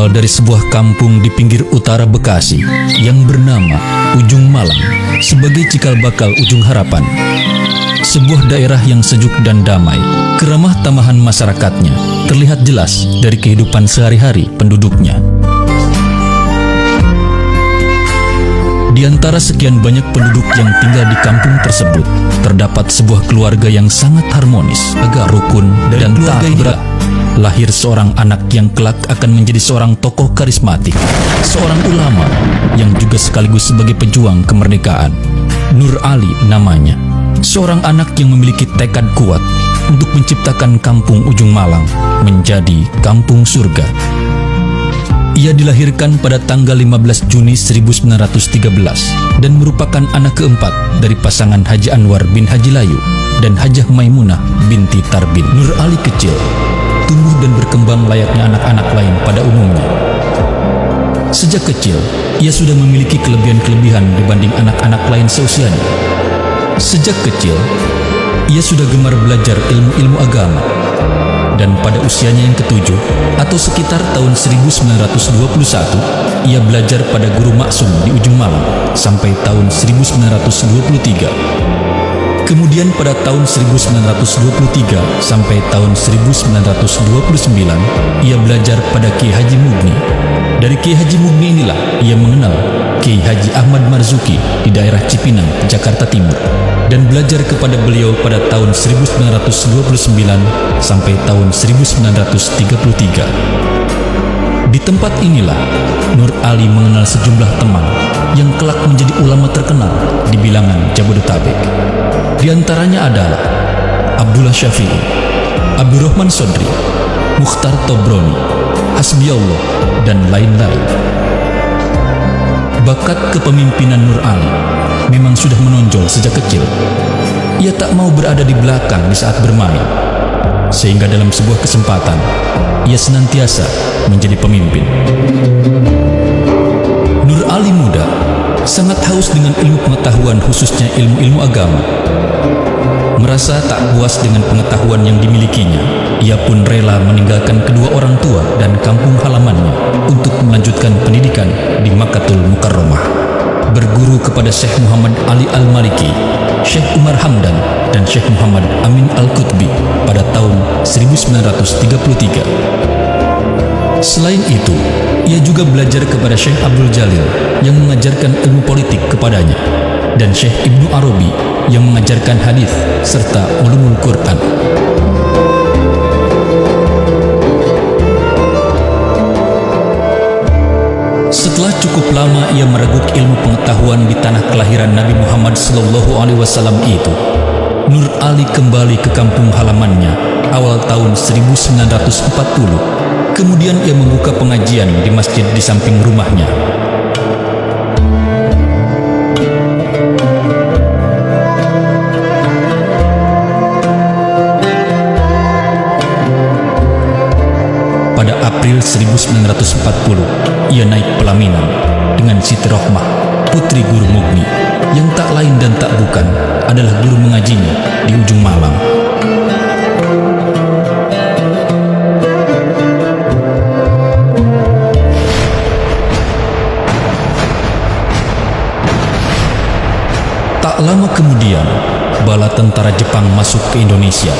berawal dari sebuah kampung di pinggir utara Bekasi yang bernama Ujung Malang sebagai cikal bakal Ujung Harapan. Sebuah daerah yang sejuk dan damai, keramah tamahan masyarakatnya terlihat jelas dari kehidupan sehari-hari penduduknya. Di antara sekian banyak penduduk yang tinggal di kampung tersebut, terdapat sebuah keluarga yang sangat harmonis, agak rukun, dan tak berat. Lahir seorang anak yang kelak akan menjadi seorang tokoh karismatik, seorang ulama yang juga sekaligus sebagai pejuang kemerdekaan. Nur Ali namanya, seorang anak yang memiliki tekad kuat untuk menciptakan kampung Ujung Malang menjadi kampung surga. Ia dilahirkan pada tanggal 15 Juni 1913 dan merupakan anak keempat dari pasangan Haji Anwar bin Haji Layu dan Hajah Maimunah binti Tarbin. Nur Ali kecil, tumbuh dan berkembang layaknya anak-anak lain pada umumnya. Sejak kecil, ia sudah memiliki kelebihan-kelebihan dibanding anak-anak lain seusianya. Sejak kecil, ia sudah gemar belajar ilmu-ilmu agama. Dan pada usianya yang ketujuh, atau sekitar tahun 1921, ia belajar pada guru maksum di Ujung Malang sampai tahun 1923. Kemudian pada tahun 1923 sampai tahun 1929, ia belajar pada Kiai Haji Mugni. Dari Kiai Haji Mugni inilah ia mengenal Kiai Haji Ahmad Marzuki di daerah Cipinang, Jakarta Timur, dan belajar kepada beliau pada tahun 1929 sampai tahun 1933. Di tempat inilah Nur Ali mengenal sejumlah teman yang kelak menjadi ulama terkenal di bilangan Jabodetabek. Di antaranya adalah Abdullah Syafi'i, Abdurrahman Sodri, Mukhtar Tobroni, Hasbiallah, dan lain-lain. Bakat kepemimpinan Nur Ali memang sudah menonjol sejak kecil. Ia tak mau berada di belakang di saat bermain, sehingga dalam sebuah kesempatan ia senantiasa menjadi pemimpin. Nur Ali muda sangat haus dengan ilmu pengetahuan, khususnya ilmu-ilmu agama. Merasa tak puas dengan pengetahuan yang dimilikinya, ia pun rela meninggalkan kedua orang tua dan kampung halamannya untuk melanjutkan pendidikan di Makkatul Mukarramah. Berguru kepada Syekh Muhammad Ali Al-Maliki, Syekh Umar Hamdan, dan Syekh Muhammad Amin Al-Qutbi pada tahun 1933. Selain itu, ia juga belajar kepada Syekh Abdul Jalil yang mengajarkan ilmu politik kepadanya, dan Syekh Ibnu Arabi yang mengajarkan hadis serta ulumul Quran. Setelah cukup lama ia meraguk ilmu pengetahuan di tanah kelahiran Nabi Muhammad SAW itu, Nur Ali kembali ke kampung halamannya awal tahun 1940. Kemudian ia membuka pengajian di masjid di samping rumahnya. Pada April 1940, ia naik pelaminan dengan Siti Rohmah, putri guru Mugni, yang tak lain dan tak bukan adalah guru mengajinya di Ujung Malang. Tak lama kemudian, bala tentara Jepang masuk ke Indonesia.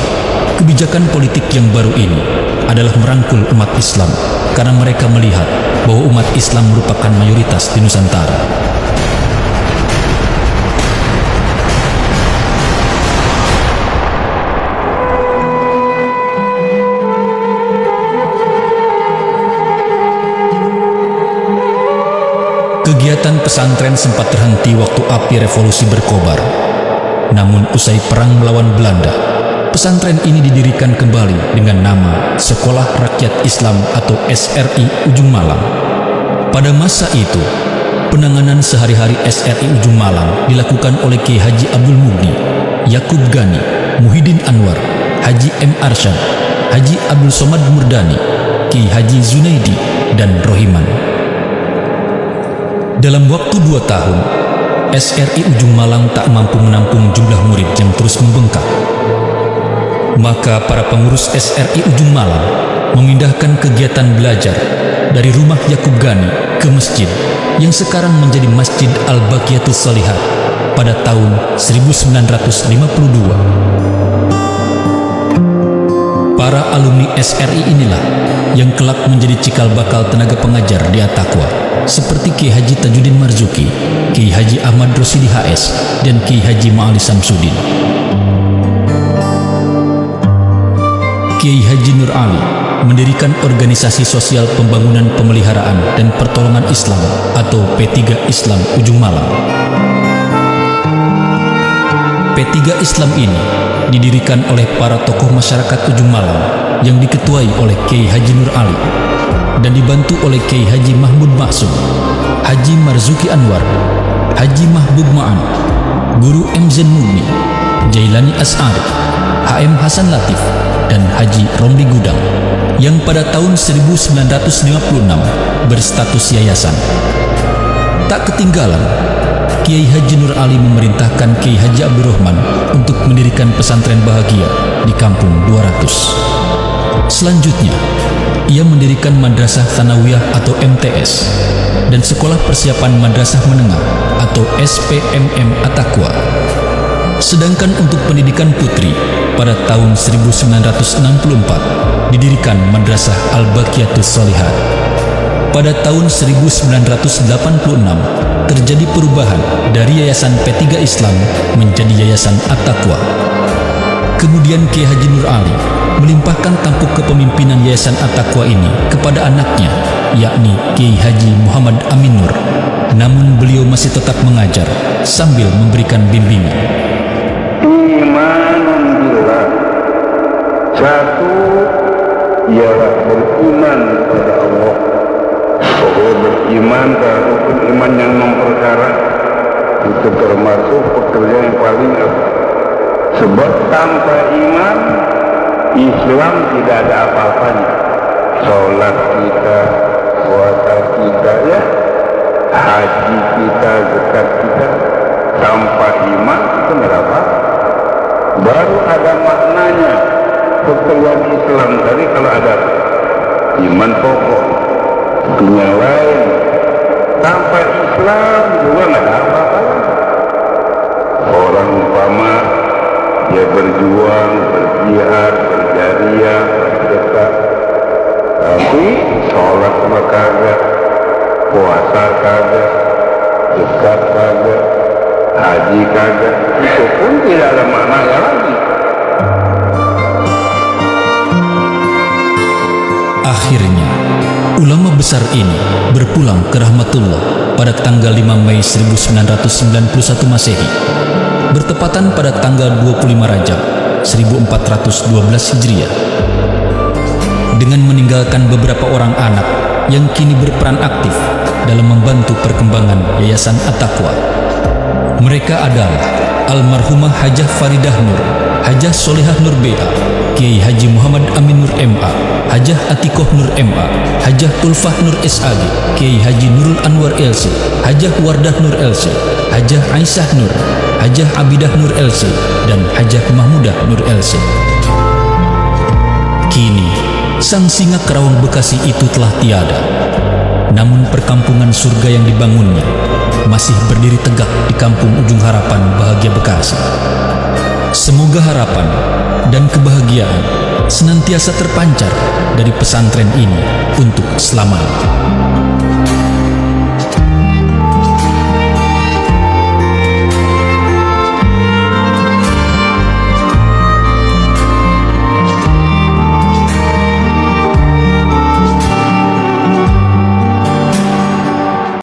Kebijakan politik yang baru ini adalah merangkul umat Islam karena mereka melihat bahwa umat Islam merupakan mayoritas di Nusantara. Kegiatan pesantren sempat terhenti waktu api revolusi berkobar. Namun usai perang melawan Belanda, pesantren ini didirikan kembali dengan nama Sekolah Rakyat Islam atau SRI Ujung Malang. Pada masa itu, penanganan sehari-hari SRI Ujung Malang dilakukan oleh Kiai Haji Abdul Mugni, Yakub Gani, Muhyiddin Anwar, Haji M. Arsyad, Haji Abdul Somad Murdani, Kiai Haji Zunaidi, dan Rohiman. Dalam waktu 2 tahun, SRI Ujung Malang tak mampu menampung jumlah murid yang terus membengkak. Maka para pengurus SRI Ujung Malang memindahkan kegiatan belajar dari rumah Yakub Gani ke masjid yang sekarang menjadi Masjid Al-Baqiyatus Shalihat pada tahun 1952. Para alumni SRI inilah yang kelak menjadi cikal bakal tenaga pengajar di At-Taqwa, seperti Kiai Haji Tajuddin Marzuki, Kiai Haji Ahmad Rosidi HS, dan Kiai Haji Ma'ali Samsudin. Kiai Haji Nur Ali mendirikan Organisasi Sosial Pembangunan Pemeliharaan dan Pertolongan Islam atau P3 Islam Ujung Malang. P3 Islam ini didirikan oleh para tokoh masyarakat Ujung Malang yang diketuai oleh Kiai Haji Nur Ali dan dibantu oleh Kiai Haji Mahmud Maksum, Haji Marzuki Anwar, Haji Mahbub Ma'an, Guru M. Zain Mugni, Jailani As'ari, HM Hasan Latif, dan Haji Romli Gudang yang pada tahun 1956 berstatus yayasan. Tak ketinggalan, Kiai Haji Nur Ali memerintahkan Kiai Haji Abdurrahman untuk mendirikan pesantren Bahagia di Kampung 200. Selanjutnya, ia mendirikan Madrasah Tsanawiyah atau MTS dan Sekolah Persiapan Madrasah Menengah atau SPMM At-Taqwa. Sedangkan untuk pendidikan putri, pada tahun 1964 didirikan Madrasah Al-Baqiyatus Shalihat. Pada tahun 1986 terjadi perubahan dari Yayasan P3 Islam menjadi Yayasan At-Taqwa. Kemudian Kiai Haji Nur Ali melimpahkan tampuk kepemimpinan Yayasan At-Taqwa ini kepada anaknya, yakni Kiai Haji Muhammad Amin Nur. Namun beliau masih tetap mengajar sambil memberikan bimbingan. Iman billah, satu ialah beriman kepada Allah. Bahwa beriman karena rukun iman yang memperkara itu termasuk pekerjaan yang paling apa? Sebab tanpa iman Islam tidak ada apa-apanya. Sholat kita, puasa kita, ya, haji kita, zakat kita, tanpa iman itu tidak apa. Baru ada maknanya pekerjaan Islam tadi kalau ada iman pokok. Yang lain tanpa Islam juga nggak ada apa-apa. Orang umpama dia berjuang, berjihad, berjariah, bersedekah, tapi sholat sama kagak, puasa kagak, zakat kagak, haji kagak, itu pun tidak ada maknanya lagi. Akhirnya, ulama besar ini berpulang ke rahmatullah pada tanggal 5 Mei 1991 Masehi, bertepatan pada tanggal 25 Rajab 1412 Hijriah. Dengan meninggalkan beberapa orang anak yang kini berperan aktif dalam membantu perkembangan Yayasan At-Taqwa. Mereka adalah almarhumah Hajah Faridah Nur, Hajah Solehah Nur B.A., Kiai Haji Muhammad Amin Nur M.A., Hajah Atikoh Nur M.A., Hajah Ulfah Nur S.A.G., Kiai Haji Nurul Anwar LC, Hajah Wardah Nur LC, Hajah Aisyah Nur, Hajah Abidah Nur LC, dan Hajah Mahmudah Nur LC. Kini, sang singa Kerawang Bekasi itu telah tiada. Namun perkampungan surga yang dibangunnya masih berdiri tegak di Kampung Ujung Harapan, Bahagia Bekasi. Semoga harapan dan kebahagiaan senantiasa terpancar dari pesantren ini untuk selamanya.